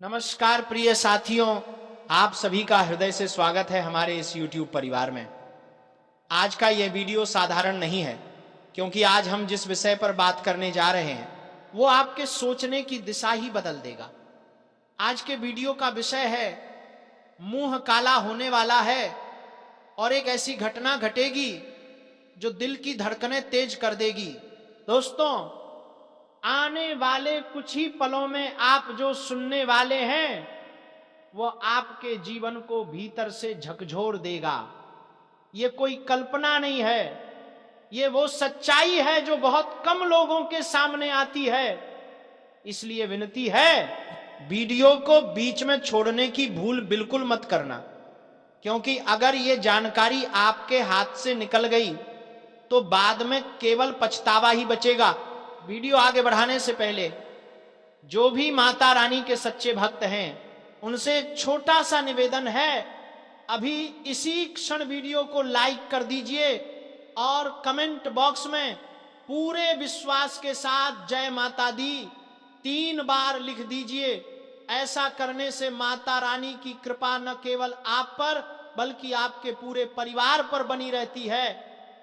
नमस्कार प्रिय साथियों, आप सभी का हृदय से स्वागत है हमारे इस YouTube परिवार में। आज का यह वीडियो साधारण नहीं है, क्योंकि आज हम जिस विषय पर बात करने जा रहे हैं वो आपके सोचने की दिशा ही बदल देगा। आज के वीडियो का विषय है मुंह काला होने वाला है और एक ऐसी घटना घटेगी जो दिल की धड़कनें तेज कर देगी। दोस्तों, आने वाले कुछ ही पलों में आप जो सुनने वाले हैं वो आपके जीवन को भीतर से झकझोर देगा। ये कोई कल्पना नहीं है, ये वो सच्चाई है जो बहुत कम लोगों के सामने आती है। इसलिए विनती है, वीडियो को बीच में छोड़ने की भूल बिल्कुल मत करना, क्योंकि अगर ये जानकारी आपके हाथ से निकल गई तो बाद में केवल पछतावा ही बचेगा। वीडियो आगे बढ़ाने से पहले जो भी माता रानी के सच्चे भक्त हैं उनसे छोटा सा निवेदन है, अभी इसी क्षण वीडियो को लाइक कर दीजिए और कमेंट बॉक्स में पूरे विश्वास के साथ जय माता दी 3 बार लिख दीजिए। ऐसा करने से माता रानी की कृपा न केवल आप पर बल्कि आपके पूरे परिवार पर बनी रहती है।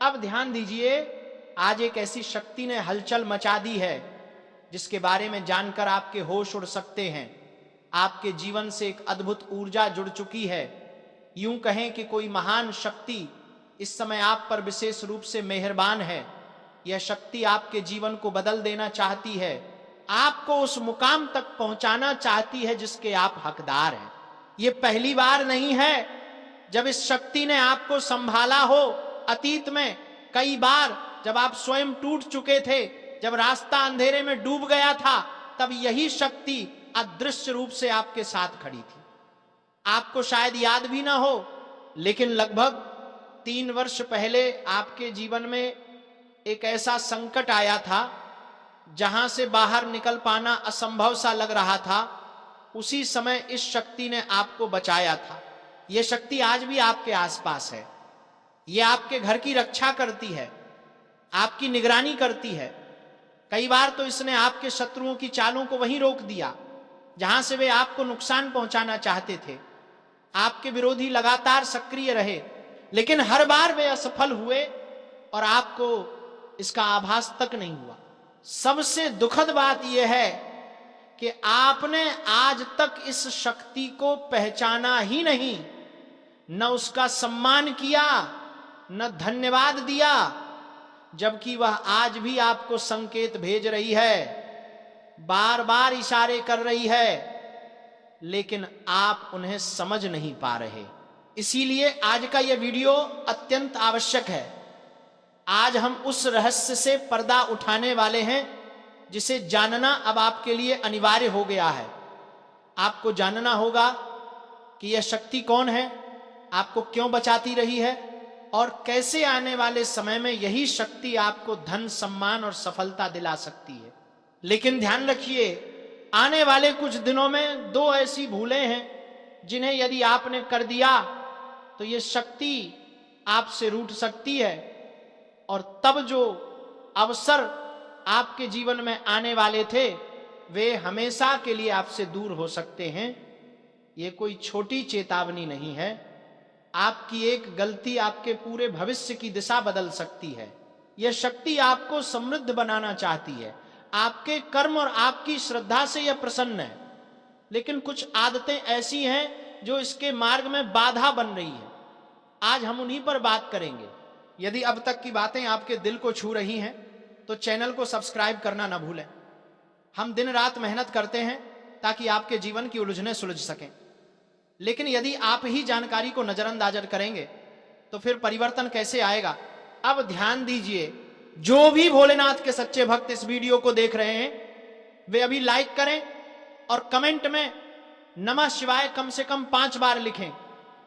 अब ध्यान दीजिए, आज एक ऐसी शक्ति ने हलचल मचा दी है जिसके बारे में जानकर आपके होश उड़ सकते हैं। आपके जीवन से एक अद्भुत ऊर्जा जुड़ चुकी है। यूं कहें कि कोई महान शक्ति इस समय आप पर विशेष रूप से मेहरबान है। यह शक्ति आपके जीवन को बदल देना चाहती है, आपको उस मुकाम तक पहुंचाना चाहती है जिसके आप हकदार हैं। यह पहली बार नहीं है जब इस शक्ति ने आपको संभाला हो। अतीत में कई बार जब आप स्वयं टूट चुके थे, जब रास्ता अंधेरे में डूब गया था, तब यही शक्ति अदृश्य रूप से आपके साथ खड़ी थी। आपको शायद याद भी ना हो, लेकिन लगभग 3 वर्ष पहले आपके जीवन में एक ऐसा संकट आया था जहां से बाहर निकल पाना असंभव सा लग रहा था। उसी समय इस शक्ति ने आपको बचाया था। यह शक्ति आज भी आपके आसपास है। यह आपके घर की रक्षा करती है, आपकी निगरानी करती है। कई बार तो इसने आपके शत्रुओं की चालों को वहीं रोक दिया जहां से वे आपको नुकसान पहुंचाना चाहते थे। आपके विरोधी लगातार सक्रिय रहे, लेकिन हर बार वे असफल हुए और आपको इसका आभास तक नहीं हुआ। सबसे दुखद बात यह है कि आपने आज तक इस शक्ति को पहचाना ही नहीं, न उसका सम्मान किया, न धन्यवाद दिया, जबकि वह आज भी आपको संकेत भेज रही है, बार बार इशारे कर रही है, लेकिन आप उन्हें समझ नहीं पा रहे। इसीलिए आज का यह वीडियो अत्यंत आवश्यक है। आज हम उस रहस्य से पर्दा उठाने वाले हैं जिसे जानना अब आपके लिए अनिवार्य हो गया है। आपको जानना होगा कि यह शक्ति कौन है, आपको क्यों बचाती रही है और कैसे आने वाले समय में यही शक्ति आपको धन, सम्मान और सफलता दिला सकती है। लेकिन ध्यान रखिए, आने वाले कुछ दिनों में 2 ऐसी भूलें हैं जिन्हें यदि आपने कर दिया तो यह शक्ति आपसे रूठ सकती है और तब जो अवसर आपके जीवन में आने वाले थे वे हमेशा के लिए आपसे दूर हो सकते हैं। यह कोई छोटी चेतावनी नहीं है। आपकी एक गलती आपके पूरे भविष्य की दिशा बदल सकती है। यह शक्ति आपको समृद्ध बनाना चाहती है। आपके कर्म और आपकी श्रद्धा से यह प्रसन्न है, लेकिन कुछ आदतें ऐसी हैं जो इसके मार्ग में बाधा बन रही है। आज हम उन्हीं पर बात करेंगे। यदि अब तक की बातें आपके दिल को छू रही हैं तो चैनल को सब्सक्राइब करना ना भूलें। हम दिन रात मेहनत करते हैं ताकि आपके जीवन की उलझनें सुलझ सकें, लेकिन यदि आप ही जानकारी को नजरअंदाज करेंगे तो फिर परिवर्तन कैसे आएगा। अब ध्यान दीजिए, जो भी भोलेनाथ के सच्चे भक्त इस वीडियो को देख रहे हैं वे अभी लाइक करें और कमेंट में नमः शिवाय कम से कम 5 बार लिखें।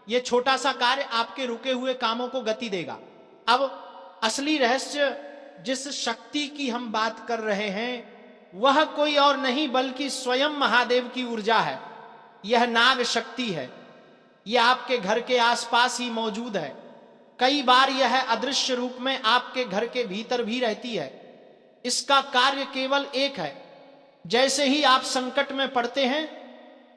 यह छोटा सा कार्य आपके रुके हुए कामों को गति देगा। अब असली रहस्य, जिस शक्ति की हम बात कर रहे हैं वह कोई और नहीं बल्कि स्वयं महादेव की ऊर्जा है। यह नाग शक्ति है। यह आपके घर के आसपास ही मौजूद है। कई बार यह अदृश्य रूप में आपके घर के भीतर भी रहती है। इसका कार्य केवल एक है, जैसे ही आप संकट में पड़ते हैं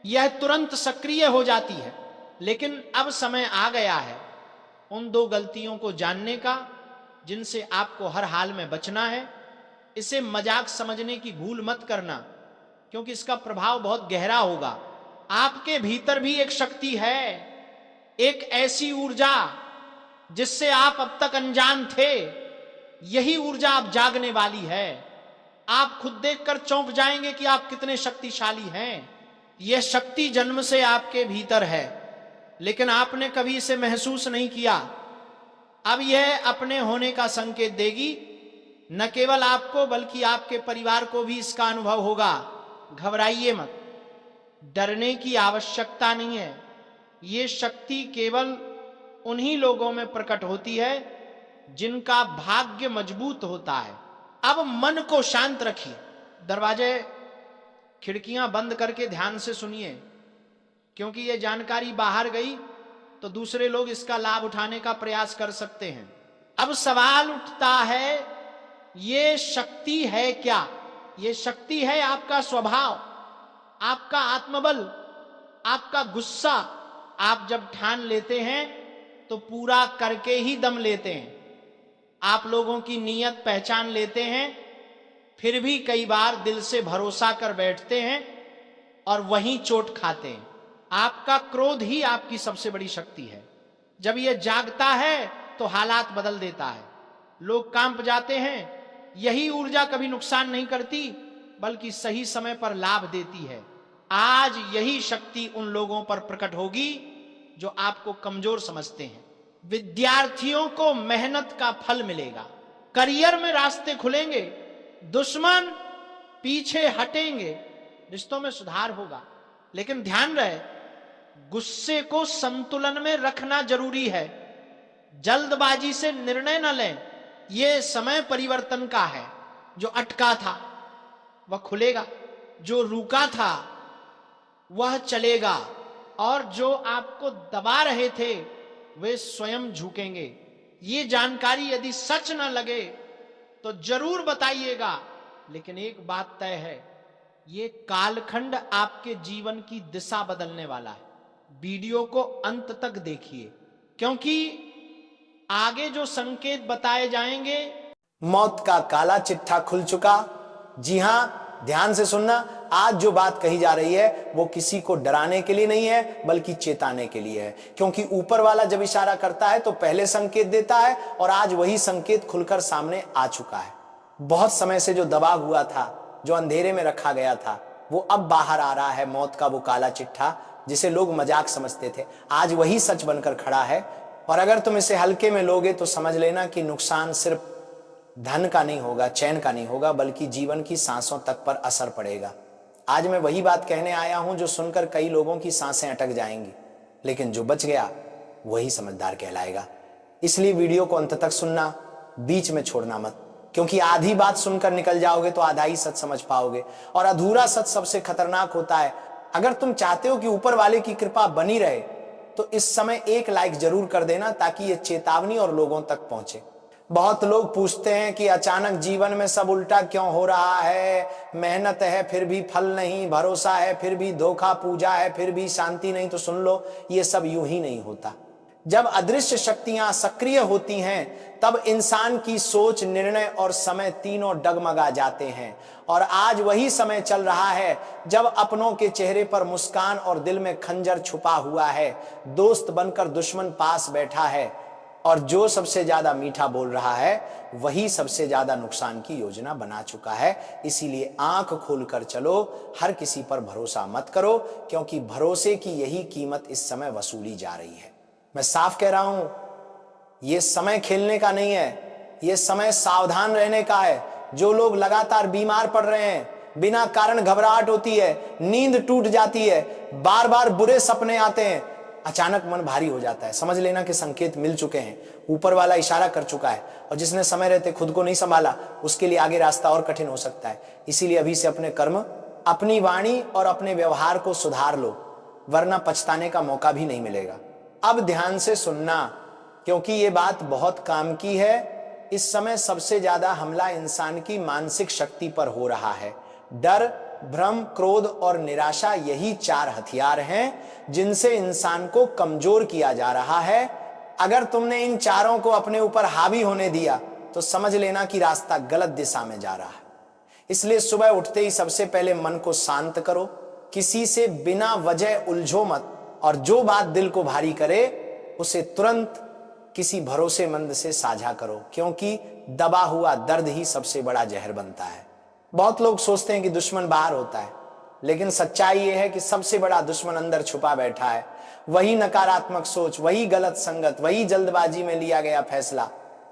यह तुरंत सक्रिय हो जाती है। लेकिन अब समय आ गया है उन दो गलतियों को जानने का जिनसे आपको हर हाल में बचना है। इसे मजाक समझने की भूल मत करना, क्योंकि इसका प्रभाव बहुत गहरा होगा। आपके भीतर भी एक शक्ति है, एक ऐसी ऊर्जा जिससे आप अब तक अनजान थे। यही ऊर्जा अब जागने वाली है। आप खुद देखकर चौंक जाएंगे कि आप कितने शक्तिशाली हैं। यह शक्ति जन्म से आपके भीतर है, लेकिन आपने कभी इसे महसूस नहीं किया। अब यह अपने होने का संकेत देगी। न केवल आपको बल्कि आपके परिवार को भी इसका अनुभव होगा। घबराइए मत, डरने की आवश्यकता नहीं है। ये शक्ति केवल उन्हीं लोगों में प्रकट होती है जिनका भाग्य मजबूत होता है। अब मन को शांत रखिए, दरवाजे खिड़कियां बंद करके ध्यान से सुनिए, क्योंकि यह जानकारी बाहर गई तो दूसरे लोग इसका लाभ उठाने का प्रयास कर सकते हैं। अब सवाल उठता है, ये शक्ति है क्या? ये शक्ति है आपका स्वभाव, आपका आत्मबल, आपका गुस्सा। आप जब ठान लेते हैं तो पूरा करके ही दम लेते हैं। आप लोगों की नीयत पहचान लेते हैं, फिर भी कई बार दिल से भरोसा कर बैठते हैं और वहीं चोट खाते हैं। आपका क्रोध ही आपकी सबसे बड़ी शक्ति है। जब यह जागता है तो हालात बदल देता है, लोग कांप जाते हैं। यही ऊर्जा कभी नुकसान नहीं करती बल्कि सही समय पर लाभ देती है। आज यही शक्ति उन लोगों पर प्रकट होगी जो आपको कमजोर समझते हैं। विद्यार्थियों को मेहनत का फल मिलेगा, करियर में रास्ते खुलेंगे, दुश्मन पीछे हटेंगे, रिश्तों में सुधार होगा। लेकिन ध्यान रहे, गुस्से को संतुलन में रखना जरूरी है। जल्दबाजी से निर्णय न लें। यह समय परिवर्तन का है। जो अटका था वह खुलेगा, जो रुका था वह चलेगा, और जो आपको दबा रहे थे वे स्वयं झुकेंगे। ये जानकारी यदि सच न लगे तो जरूर बताइएगा, लेकिन एक बात तय है, ये कालखंड आपके जीवन की दिशा बदलने वाला है। वीडियो को अंत तक देखिए, क्योंकि आगे जो संकेत बताए जाएंगे। मौत का काला चिट्ठा खुल चुका। जी हां, ध्यान से सुनना। आज जो बात कही जा रही है वो किसी को डराने के लिए नहीं है बल्कि चेताने के लिए है, क्योंकि ऊपर वाला जब इशारा करता है तो पहले संकेत देता है, और आज वही संकेत खुलकर सामने आ चुका है। बहुत समय से जो दबा हुआ था, जो अंधेरे में रखा गया था, वो अब बाहर आ रहा है। मौत का वो काला चिट्ठा जिसे लोग मजाक समझते थे, आज वही सच बनकर खड़ा है। और अगर तुम इसे हल्के में लोगे तो समझ लेना कि नुकसान सिर्फ धन का नहीं होगा, चैन का नहीं होगा, बल्कि जीवन की सांसों तक पर असर पड़ेगा। आज मैं वही बात कहने आया हूं जो सुनकर कई लोगों की सांसें अटक जाएंगी, लेकिन जो बच गया वही समझदार कहलाएगा। इसलिए वीडियो को अंत तक सुनना, बीच में छोड़ना मत, क्योंकि आधी बात सुनकर निकल जाओगे तो आधा ही सच समझ पाओगे, और अधूरा सच सबसे खतरनाक होता है। अगर तुम चाहते हो कि ऊपर वाले की कृपा बनी रहे तो इस समय एक लाइक जरूर कर देना, ताकि यह चेतावनी और लोगों तक पहुंचे। बहुत लोग पूछते हैं कि अचानक जीवन में सब उल्टा क्यों हो रहा है, मेहनत है फिर भी फल नहीं, भरोसा है फिर भी धोखा, पूजा है फिर भी शांति नहीं। तो सुन लो, ये सब यूं ही नहीं होता। जब अदृश्य शक्तियां सक्रिय होती हैं तब इंसान की सोच, निर्णय और समय तीनों डगमगा जाते हैं। और आज वही समय चल रहा है जब अपनों के चेहरे पर मुस्कान और दिल में खंजर छुपा हुआ है। दोस्त बनकर दुश्मन पास बैठा है, और जो सबसे ज्यादा मीठा बोल रहा है वही सबसे ज्यादा नुकसान की योजना बना चुका है। इसीलिए आंख खोलकर चलो, हर किसी पर भरोसा मत करो, क्योंकि भरोसे की यही कीमत इस समय वसूली जा रही है। मैं साफ कह रहा हूं, यह समय खेलने का नहीं है, यह समय सावधान रहने का है। जो लोग लगातार बीमार पड़ रहे हैं, बिना कारण घबराहट होती है, नींद टूट जाती है, बार बार बुरे सपने आते हैं, अचानक मन भारी हो जाता है, समझ लेना कि संकेत मिल चुके हैं। ऊपर वाला इशारा कर चुका है, और जिसने समय रहते खुद को नहीं संभाला उसके लिए आगे रास्ता और कठिन हो सकता है। इसीलिए अभी से अपने कर्म, अपनी वाणी और अपने व्यवहार को सुधार लो, वरना पछताने का मौका भी नहीं मिलेगा। अब ध्यान से सुनना, क्योंकि ये बात बहुत काम की है। इस समय सबसे ज्यादा हमला इंसान की मानसिक शक्ति पर हो रहा है। डर, भ्रम, क्रोध और निराशा यही 4 हथियार हैं जिनसे इंसान को कमजोर किया जा रहा है। अगर तुमने इन चारों को अपने ऊपर हावी होने दिया तो समझ लेना कि रास्ता गलत दिशा में जा रहा है। इसलिए सुबह उठते ही सबसे पहले मन को शांत करो, किसी से बिना वजह उलझो मत, और जो बात दिल को भारी करे उसे तुरंत किसी भरोसेमंद से साझा करो, क्योंकि दबा हुआ दर्द ही सबसे बड़ा जहर बनता है। बहुत लोग सोचते हैं कि दुश्मन बाहर होता है, लेकिन सच्चाई यह है कि सबसे बड़ा दुश्मन अंदर छुपा बैठा है। वही नकारात्मक सोच, वही गलत संगत, वही जल्दबाजी में लिया गया फैसला,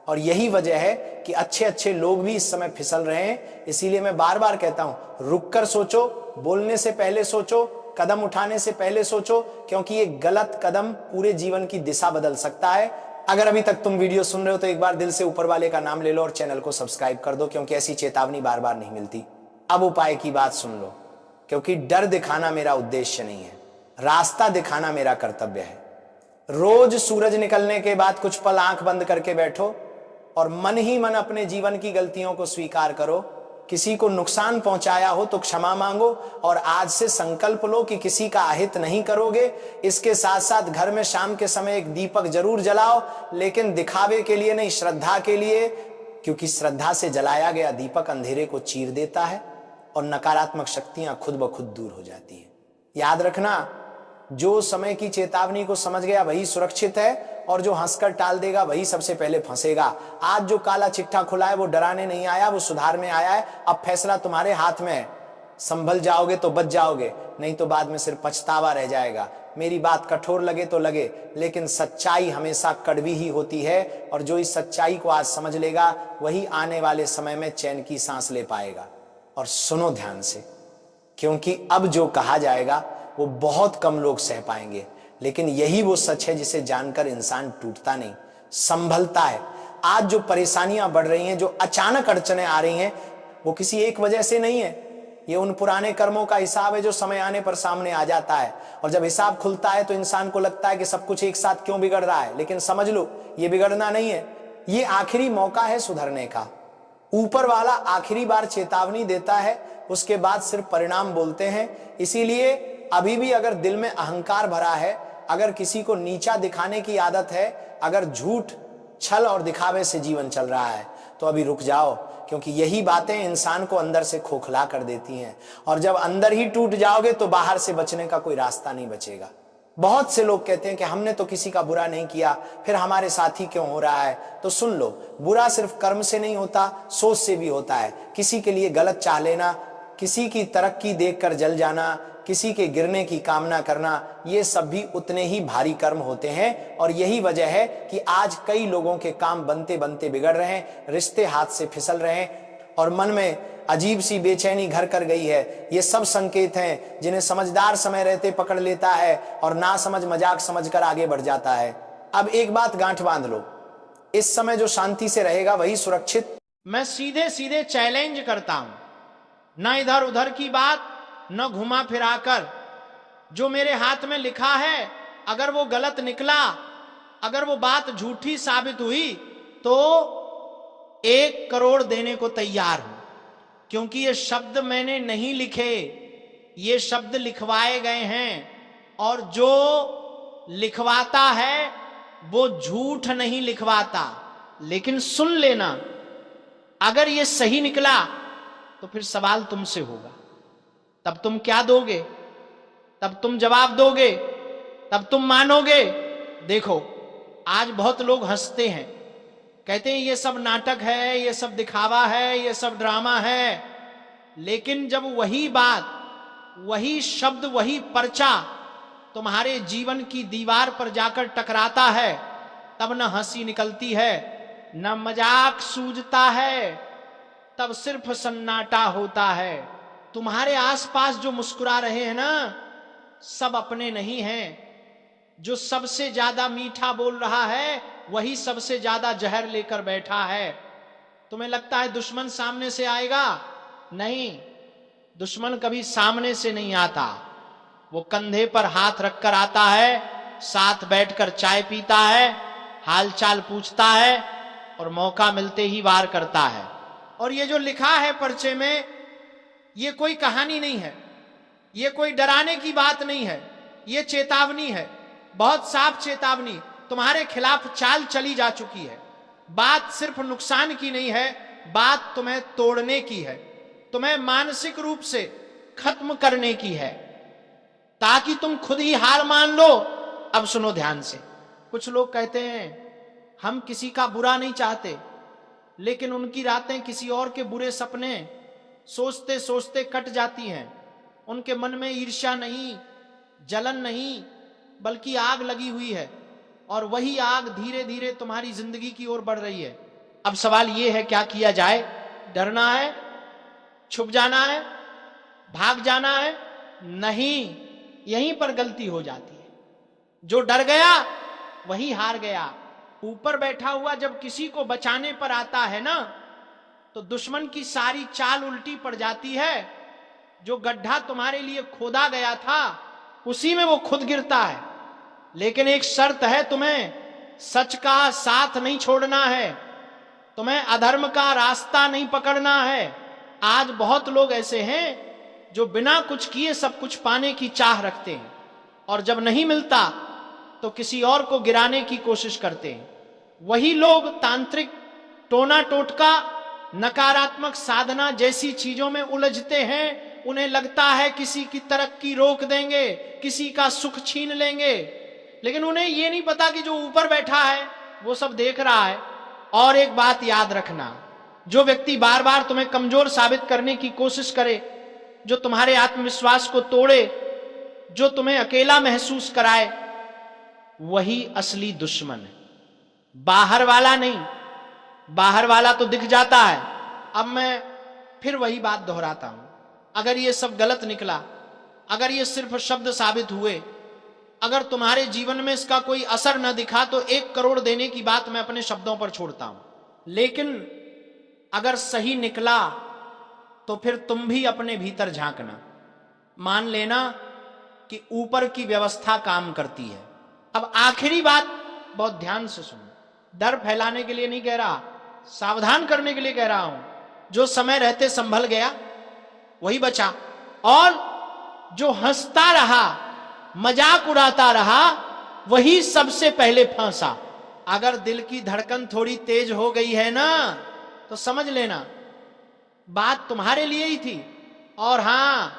और यही वजह है कि अच्छे अच्छे लोग भी इस समय फिसल रहे हैं। इसीलिए मैं बार बार कहता हूं, रुक कर सोचो, बोलने से पहले सोचो, कदम उठाने से पहले सोचो, क्योंकि ये गलत कदम पूरे जीवन की दिशा बदल सकता है। अगर अभी तक तुम वीडियो सुन रहे हो तो एक बार दिल से ऊपर वाले का नाम ले लो और चैनल को सब्सक्राइब कर दो, क्योंकि ऐसी चेतावनी बार बार नहीं मिलती। अब उपाय की बात सुन लो, क्योंकि डर दिखाना मेरा उद्देश्य नहीं है, रास्ता दिखाना मेरा कर्तव्य है। रोज सूरज निकलने के बाद कुछ पल आंख बंद करके बैठो और मन ही मन अपने जीवन की गलतियों को स्वीकार करो। किसी को नुकसान पहुंचाया हो तो क्षमा मांगो और आज से संकल्प लो कि किसी का अहित नहीं करोगे। इसके साथ साथ घर में शाम के समय एक दीपक जरूर जलाओ, लेकिन दिखावे के लिए नहीं, श्रद्धा के लिए, क्योंकि श्रद्धा से जलाया गया दीपक अंधेरे को चीर देता है और नकारात्मक शक्तियां खुद ब खुद दूर हो जाती है। याद रखना, जो समय की चेतावनी को समझ गया वही सुरक्षित है, और जो हंसकर टाल देगा वही सबसे पहले फंसेगा। आज जो काला चिट्ठा खुला है वो डराने नहीं आया, वो सुधार में आया है। अब फैसला तुम्हारे हाथ में है, संभल जाओगे तो बच जाओगे, नहीं तो बाद में सिर्फ पछतावा रह जाएगा। मेरी बात कठोर लगे तो लगे, लेकिन सच्चाई हमेशा कड़वी ही होती है, और जो इस सच्चाई को आज समझ लेगा वही आने वाले समय में चैन की सांस ले पाएगा। और सुनो ध्यान से, क्योंकि अब जो कहा जाएगा वो बहुत कम लोग सह पाएंगे, लेकिन यही वो सच है जिसे जानकर इंसान टूटता नहीं, संभलता है। आज जो परेशानियां बढ़ रही हैं, जो अचानक अड़चनें आ रही हैं, वो किसी एक वजह से नहीं है। ये उन पुराने कर्मों का हिसाब है जो समय आने पर सामने आ जाता है, और जब हिसाब खुलता है तो इंसान को लगता है कि सब कुछ एक साथ क्यों बिगड़ रहा है। लेकिन समझ लो, ये बिगड़ना नहीं है, ये आखिरी मौका है सुधरने का। ऊपर वाला आखिरी बार चेतावनी देता है, उसके बाद सिर्फ परिणाम बोलते हैं। इसीलिए अभी भी अगर दिल में अहंकार भरा है, अगर किसी को नीचा दिखाने की आदत है, अगर झूठ, छल और दिखावे से जीवन चल रहा है, तो अभी रुक जाओ, क्योंकि यही बातें इंसान को अंदर से खोखला कर देती हैं। और जब अंदर ही टूट जाओगे तो बाहर से बचने का कोई रास्ता नहीं बचेगा। बहुत से लोग कहते हैं कि हमने तो किसी का बुरा नहीं किया, फिर हमारे साथ ही क्यों हो रहा है। तो सुन लो, बुरा सिर्फ कर्म से नहीं होता, सोच से भी होता है। किसी के लिए गलत चाह लेना, किसी की तरक्की देखकर जल जाना, किसी के गिरने की कामना करना, ये सब भी उतने ही भारी कर्म होते हैं। और यही वजह है कि आज कई लोगों के काम बनते बनते बिगड़ रहे हैं, रिश्ते हाथ से फिसल रहे हैं, और मन में अजीब सी बेचैनी घर कर गई है। ये सब संकेत हैं जिन्हें समझदार समय रहते पकड़ लेता है और ना समझ मजाक समझकर आगे बढ़ जाता है। अब एक बात गांठ बांध लो, इस समय जो शांति से रहेगा वही सुरक्षित। मैं सीधे सीधे चैलेंज करता हूं, ना इधर उधर की बात, न घुमा फिराकर। जो मेरे हाथ में लिखा है, अगर वो गलत निकला, अगर वो बात झूठी साबित हुई, तो 1 करोड़ देने को तैयार हूं। क्योंकि ये शब्द मैंने नहीं लिखे, ये शब्द लिखवाए गए हैं, और जो लिखवाता है वो झूठ नहीं लिखवाता। लेकिन सुन लेना, अगर ये सही निकला तो फिर सवाल तुमसे होगा, तब तुम क्या दोगे, तब तुम जवाब दोगे, तब तुम मानोगे। देखो, आज बहुत लोग हंसते हैं, कहते हैं ये सब नाटक है, ये सब दिखावा है, ये सब ड्रामा है। लेकिन जब वही बात, वही शब्द, वही पर्चा तुम्हारे जीवन की दीवार पर जाकर टकराता है, तब न हंसी निकलती है, न मजाक सूझता है, तब सिर्फ सन्नाटा होता है। तुम्हारे आसपास जो मुस्कुरा रहे हैं ना, सब अपने नहीं हैं। जो सबसे ज्यादा मीठा बोल रहा है वही सबसे ज्यादा जहर लेकर बैठा है। तुम्हें लगता है दुश्मन सामने से आएगा? नहीं, दुश्मन कभी सामने से नहीं आता, वो कंधे पर हाथ रखकर आता है, साथ बैठकर चाय पीता है, हालचाल पूछता है और मौका मिलते ही वार करता है। और ये जो लिखा है पर्चे में, ये कोई कहानी नहीं है, ये कोई डराने की बात नहीं है, ये चेतावनी है, बहुत साफ चेतावनी। तुम्हारे खिलाफ चाल चली जा चुकी है। बात सिर्फ नुकसान की नहीं है, बात तुम्हें तोड़ने की है, तुम्हें मानसिक रूप से खत्म करने की है, ताकि तुम खुद ही हार मान लो। अब सुनो ध्यान से। कुछ लोग कहते हैं हम किसी का बुरा नहीं चाहते, लेकिन उनकी रातें किसी और के बुरे सपने सोचते सोचते कट जाती हैं। उनके मन में ईर्ष्या नहीं, जलन नहीं, बल्कि आग लगी हुई है, और वही आग धीरे धीरे तुम्हारी जिंदगी की ओर बढ़ रही है। अब सवाल यह है, क्या किया जाए? डरना है, छुप जाना है, भाग जाना है? नहीं, यहीं पर गलती हो जाती है। जो डर गया वही हार गया। ऊपर बैठा हुआ जब किसी को बचाने पर आता है ना, तो दुश्मन की सारी चाल उल्टी पड़ जाती है। जो गड्ढा तुम्हारे लिए खोदा गया था उसी में वो खुद गिरता है। लेकिन एक शर्त है, तुम्हें सच का साथ नहीं छोड़ना है, तुम्हें अधर्म का रास्ता नहीं पकड़ना है। आज बहुत लोग ऐसे हैं जो बिना कुछ किए सब कुछ पाने की चाह रखते हैं, और जब नहीं मिलता तो किसी और को गिराने की कोशिश करते हैं। वही लोग तांत्रिक, टोना टोटका, नकारात्मक साधना जैसी चीजों में उलझते हैं। उन्हें लगता है किसी की तरक्की रोक देंगे, किसी का सुख छीन लेंगे, लेकिन उन्हें यह नहीं पता कि जो ऊपर बैठा है वो सब देख रहा है। और एक बात याद रखना, जो व्यक्ति बार बार तुम्हें कमजोर साबित करने की कोशिश करे, जो तुम्हारे आत्मविश्वास को तोड़े, जो तुम्हें अकेला महसूस कराए, वही असली दुश्मन है, बाहर वाला नहीं। बाहर वाला तो दिख जाता है। अब मैं फिर वही बात दोहराता हूं, अगर ये सब गलत निकला, अगर ये सिर्फ शब्द साबित हुए, अगर तुम्हारे जीवन में इसका कोई असर न दिखा, तो 1 करोड़ देने की बात मैं अपने शब्दों पर छोड़ता हूं। लेकिन अगर सही निकला तो फिर तुम भी अपने भीतर झांकना, मान लेना कि ऊपर की व्यवस्था काम करती है। अब आखिरी बात बहुत ध्यान से सुनो, डर फैलाने के लिए नहीं कह रहा, सावधान करने के लिए कह रहा हूं। जो समय रहते संभल गया वही बचा, और जो हंसता रहा, मजाक उड़ाता रहा, वही सबसे पहले फंसा। अगर दिल की धड़कन थोड़ी तेज हो गई है ना, तो समझ लेना बात तुम्हारे लिए ही थी। और हां,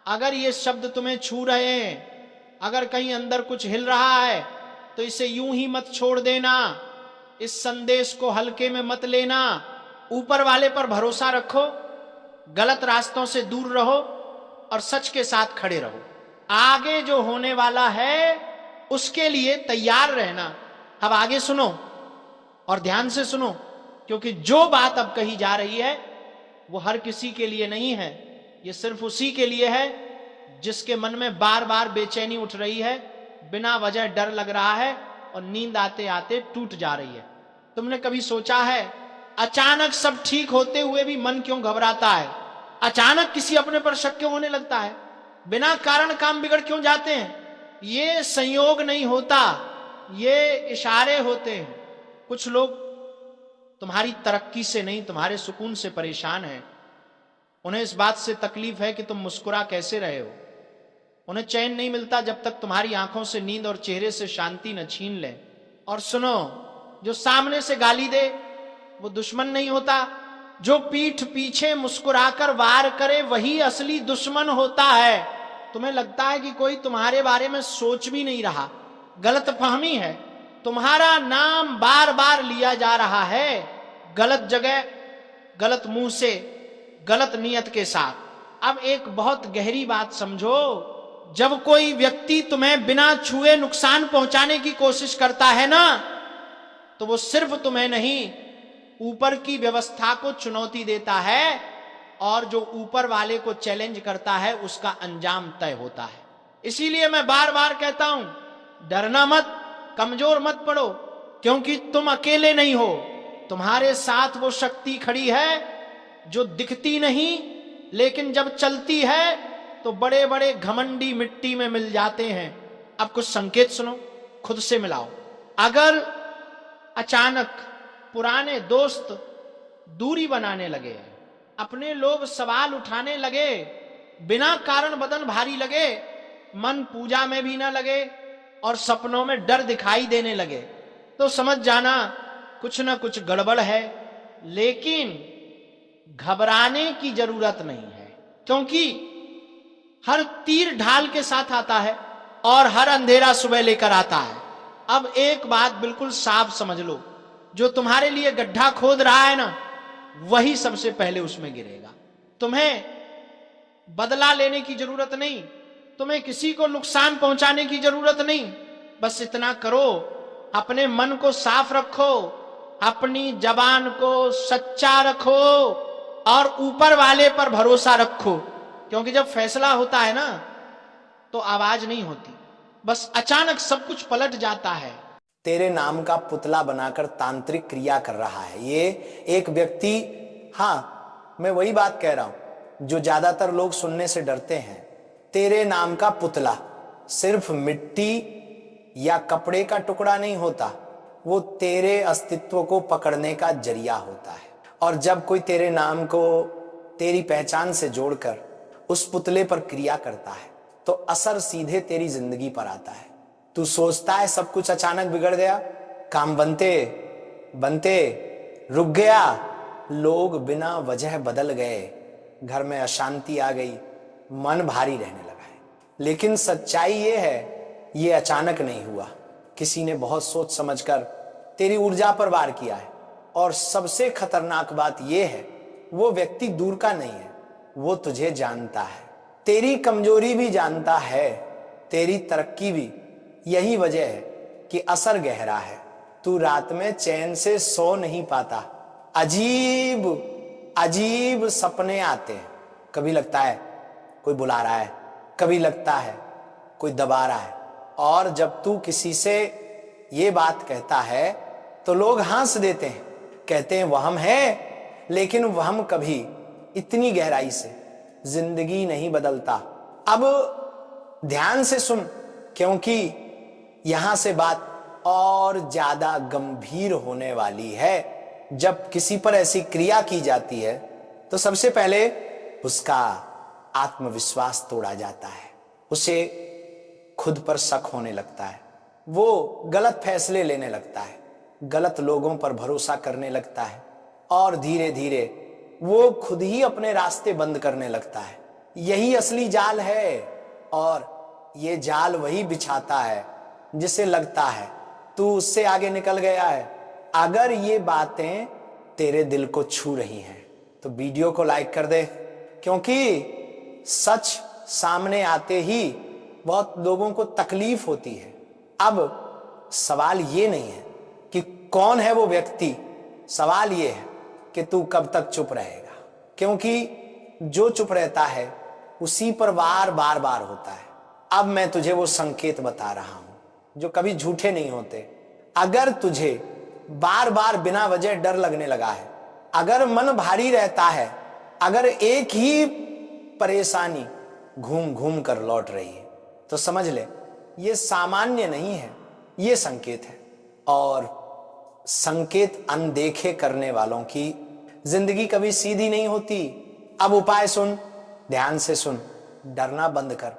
अगर ये शब्द तुम्हें छू रहे हैं, अगर कहीं अंदर कुछ हिल रहा है, तो इसे यूं ही मत छोड़ देना, इस संदेश को हल्के में मत लेना। ऊपर वाले पर भरोसा रखो, गलत रास्तों से दूर रहो और सच के साथ खड़े रहो। आगे जो होने वाला है उसके लिए तैयार रहना। अब आगे सुनो और ध्यान से सुनो, क्योंकि जो बात अब कही जा रही है वो हर किसी के लिए नहीं है। ये सिर्फ उसी के लिए है जिसके मन में बार बार बेचैनी उठ रही है, बिना वजह डर लग रहा है और नींद आते आते टूट जा रही है। तुमने कभी सोचा है अचानक सब ठीक होते हुए भी मन क्यों घबराता है? अचानक किसी अपने पर शक क्यों होने लगता है? बिना कारण काम बिगड़ क्यों जाते हैं? ये संयोग नहीं होता, ये इशारे होते हैं। कुछ लोग तुम्हारी तरक्की से नहीं, तुम्हारे सुकून से परेशान हैं। उन्हें इस बात से तकलीफ है कि तुम मुस्कुरा कैसे रहे हो। उन्हें चैन नहीं मिलता जब तक तुम्हारी आंखों से नींद और चेहरे से शांति न छीन ले। और सुनो, जो सामने से गाली दे वो दुश्मन नहीं होता, जो पीठ पीछे मुस्कुराकर वार करे वही असली दुश्मन होता है। तुम्हें लगता है कि कोई तुम्हारे बारे में सोच भी नहीं रहा, गलतफहमी है, तुम्हारा नाम बार बार लिया जा रहा है, गलत जगह, गलत मुंह से, गलत नियत के साथ। अब एक बहुत गहरी बात समझो, जब कोई व्यक्ति तुम्हें बिना छुए नुकसान पहुंचाने की कोशिश करता है ना, तो वो सिर्फ तुम्हें नहीं, ऊपर की व्यवस्था को चुनौती देता है, और जो ऊपर वाले को चैलेंज करता है उसका अंजाम तय होता है। इसीलिए मैं बार बार कहता हूं, डरना मत, कमजोर मत पड़ो, क्योंकि तुम अकेले नहीं हो। तुम्हारे साथ वो शक्ति खड़ी है जो दिखती नहीं, लेकिन जब चलती है तो बड़े बड़े घमंडी मिट्टी में मिल जाते हैं। अब कुछ संकेत सुनो, खुद से मिलाओ। अगर अचानक पुराने दोस्त दूरी बनाने लगे हैं, अपने लोग सवाल उठाने लगे, बिना कारण बदन भारी लगे, मन पूजा में भी ना लगे और सपनों में डर दिखाई देने लगे, तो समझ जाना कुछ ना कुछ गड़बड़ है। लेकिन घबराने की जरूरत नहीं है, क्योंकि हर तीर ढाल के साथ आता है और हर अंधेरा सुबह लेकर आता है। अब एक बात बिल्कुल साफ समझ लो, जो तुम्हारे लिए गड्ढा खोद रहा है ना, वही सबसे पहले उसमें गिरेगा। तुम्हें बदला लेने की जरूरत नहीं, तुम्हें किसी को नुकसान पहुंचाने की जरूरत नहीं। बस इतना करो, अपने मन को साफ रखो, अपनी जबान को सच्चा रखो और ऊपर वाले पर भरोसा रखो। क्योंकि जब फैसला होता है ना, तो आवाज नहीं होती, बस अचानक सब कुछ पलट जाता है। तेरे नाम का पुतला बनाकर तांत्रिक क्रिया कर रहा है ये एक व्यक्ति। हाँ, मैं वही बात कह रहा हूं जो ज्यादातर लोग सुनने से डरते हैं। तेरे नाम का पुतला सिर्फ मिट्टी या कपड़े का टुकड़ा नहीं होता, वो तेरे अस्तित्व को पकड़ने का जरिया होता है। और जब कोई तेरे नाम को तेरी पहचान से जोड़कर उस पुतले पर क्रिया करता है, तो असर सीधे तेरी जिंदगी पर आता है। तू सोचता है सब कुछ अचानक बिगड़ गया, काम बनते बनते रुक गया, लोग बिना वजह बदल गए, घर में अशांति आ गई, मन भारी रहने लगा है। लेकिन सच्चाई ये है, ये अचानक नहीं हुआ। किसी ने बहुत सोच समझकर तेरी ऊर्जा पर वार किया है। और सबसे खतरनाक बात यह है, वो व्यक्ति दूर का नहीं है, वो तुझे जानता है, तेरी कमजोरी भी जानता है, तेरी तरक्की भी। यही वजह है कि असर गहरा है। तू रात में चैन से सो नहीं पाता, अजीब अजीब सपने आते हैं। कभी लगता है कोई बुला रहा है, कभी लगता है कोई दबा रहा है। और जब तू किसी से ये बात कहता है तो लोग हंस देते हैं, कहते हैं वहम है। लेकिन वहम कभी इतनी गहराई से जिंदगी नहीं बदलता। अब ध्यान से सुन, क्योंकि यहां से बात और ज्यादा गंभीर होने वाली है। जब किसी पर ऐसी क्रिया की जाती है तो सबसे पहले उसका आत्मविश्वास तोड़ा जाता है, उसे खुद पर शक होने लगता है, वो गलत फैसले लेने लगता है, गलत लोगों पर भरोसा करने लगता है और धीरे धीरे वो खुद ही अपने रास्ते बंद करने लगता है। यही असली जाल है और ये जाल वही बिछाता है जिसे लगता है तू उससे आगे निकल गया है। अगर ये बातें तेरे दिल को छू रही हैं तो वीडियो को लाइक कर दे, क्योंकि सच सामने आते ही बहुत लोगों को तकलीफ होती है। अब सवाल ये नहीं है कि कौन है वो व्यक्ति, सवाल ये है कि तू कब तक चुप रहेगा, क्योंकि जो चुप रहता है उसी पर वार बार बार होता है। अब मैं तुझे वो संकेत बता रहा हूं जो कभी झूठे नहीं होते। अगर तुझे बार बार बिना वजह डर लगने लगा है, अगर मन भारी रहता है, अगर एक ही परेशानी घूम घूम कर लौट रही है, तो समझ ले ये सामान्य नहीं है, ये संकेत है। और संकेत अनदेखे करने वालों की जिंदगी कभी सीधी नहीं होती। अब उपाय सुन, ध्यान से सुन, डरना बंद कर,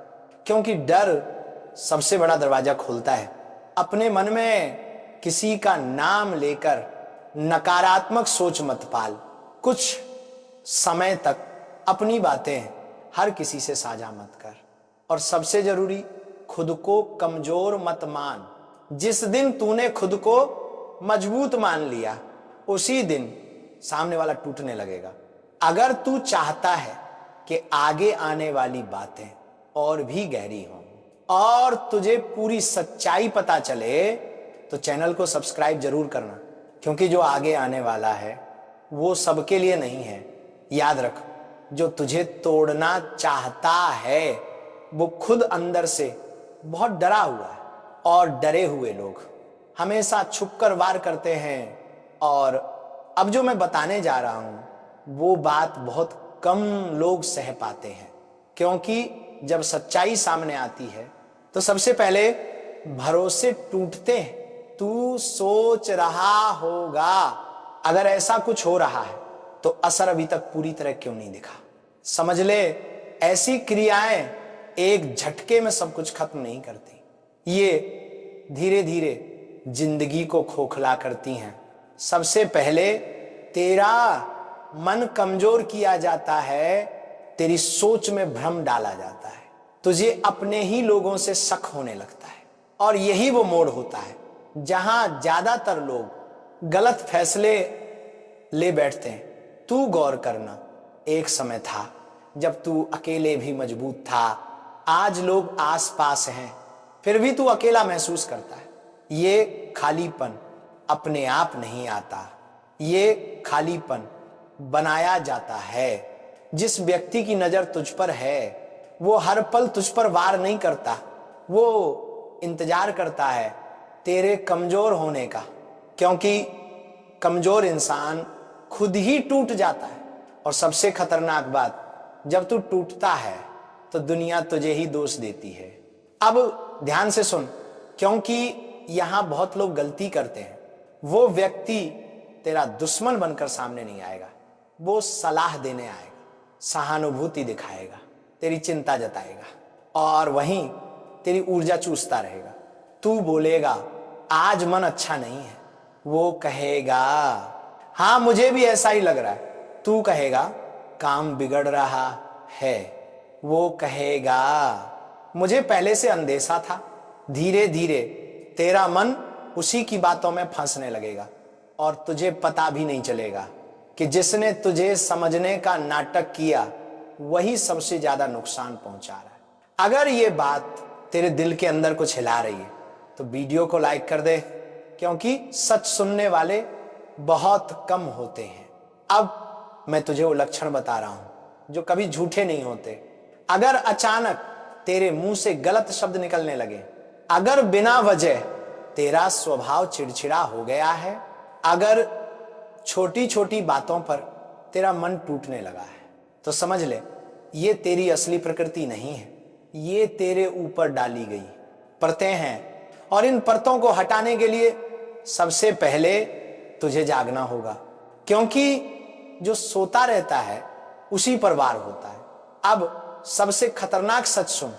क्योंकि डर सबसे बड़ा दरवाजा खोलता है। अपने मन में किसी का नाम लेकर नकारात्मक सोच मत पाल। कुछ समय तक अपनी बातें हर किसी से साझा मत कर। और सबसे जरूरी, खुद को कमजोर मत मान। जिस दिन तूने खुद को मजबूत मान लिया, उसी दिन सामने वाला टूटने लगेगा। अगर तू चाहता है कि आगे आने वाली बातें और भी गहरी हों और तुझे पूरी सच्चाई पता चले, तो चैनल को सब्सक्राइब जरूर करना, क्योंकि जो आगे आने वाला है वो सबके लिए नहीं है। याद रख, जो तुझे तोड़ना चाहता है वो खुद अंदर से बहुत डरा हुआ है, और डरे हुए लोग हमेशा छुपकर वार करते हैं। और अब जो मैं बताने जा रहा हूं वो बात बहुत कम लोग सह पाते हैं, क्योंकि जब सच्चाई सामने आती है तो सबसे पहले भरोसे टूटते हैं। तू सोच रहा होगा अगर ऐसा कुछ हो रहा है तो असर अभी तक पूरी तरह क्यों नहीं दिखा? समझ ले, ऐसी क्रियाएं एक झटके में सब कुछ खत्म नहीं करती, ये धीरे धीरे जिंदगी को खोखला करती हैं। सबसे पहले तेरा मन कमजोर किया जाता है, तेरी सोच में भ्रम डाला जाता है, तुझे अपने ही लोगों से शक होने लगता है। और यही वो मोड़ होता है जहां ज्यादातर लोग गलत फैसले ले बैठते हैं। तू गौर करना, एक समय था जब तू अकेले भी मजबूत था। आज लोग आस पास हैं, फिर भी तू अकेला महसूस करता है। ये खालीपन अपने आप नहीं आता, ये खालीपन बनाया जाता है। जिस व्यक्ति की नजर तुझ पर है वो हर पल तुझ पर वार नहीं करता, वो इंतजार करता है तेरे कमजोर होने का, क्योंकि कमजोर इंसान खुद ही टूट जाता है। और सबसे खतरनाक बात, जब तू टूटता है तो दुनिया तुझे ही दोष देती है। अब ध्यान से सुन, क्योंकि यहां बहुत लोग गलती करते हैं। वो व्यक्ति तेरा दुश्मन बनकर सामने नहीं आएगा, वो सलाह देने आएगा, सहानुभूति दिखाएगा, तेरी चिंता जताएगा और वहीं तेरी ऊर्जा चूसता रहेगा। तू बोलेगा आज मन अच्छा नहीं है, वो कहेगा हाँ मुझे भी ऐसा ही लग रहा है। तू कहेगा काम बिगड़ रहा है, वो कहेगा मुझे पहले से अंदेशा था। धीरे धीरे तेरा मन उसी की बातों में फंसने लगेगा और तुझे पता भी नहीं चलेगा कि जिसने तुझे समझने का नाटक किया वही सबसे ज्यादा नुकसान पहुंचा रहा है। अगर ये बात तेरे दिल के अंदर कुछ हिला रही है तो वीडियो को लाइक कर दे, क्योंकि सच सुनने वाले बहुत कम होते हैं। अब मैं तुझे वो लक्षण बता रहा हूं जो कभी झूठे नहीं होते। अगर अचानक तेरे मुंह से गलत शब्द निकलने लगे, अगर बिना वजह तेरा स्वभाव चिड़चिड़ा हो गया है, अगर छोटी छोटी बातों पर तेरा मन टूटने लगा है, तो समझ ले ये तेरी असली प्रकृति नहीं है, ये तेरे ऊपर डाली गई परतें हैं। और इन परतों को हटाने के लिए सबसे पहले तुझे जागना होगा, क्योंकि जो सोता रहता है उसी पर वार होता है। अब सबसे खतरनाक सच सुन,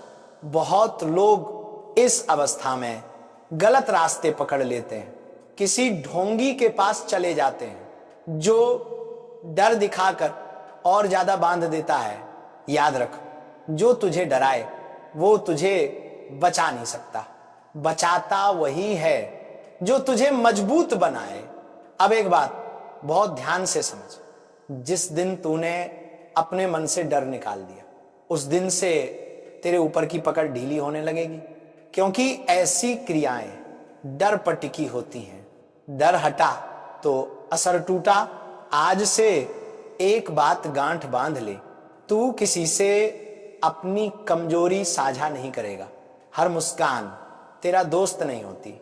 बहुत लोग इस अवस्था में गलत रास्ते पकड़ लेते हैं, किसी ढोंगी के पास चले जाते हैं जो डर दिखाकर और ज्यादा बांध देता है। याद रख, जो तुझे डराए वो तुझे बचा नहीं सकता, बचाता वही है जो तुझे मजबूत बनाए। अब एक बात बहुत ध्यान से समझ, जिस दिन तूने अपने मन से डर निकाल दिया उस दिन से तेरे ऊपर की पकड़ ढीली होने लगेगी, क्योंकि ऐसी क्रियाएं डर पर टिकी होती हैं। डर हटा तो असर टूटा। आज से एक बात गांठ बांध ले, तू किसी से अपनी कमजोरी साझा नहीं करेगा। हर मुस्कान तेरा दोस्त नहीं होती,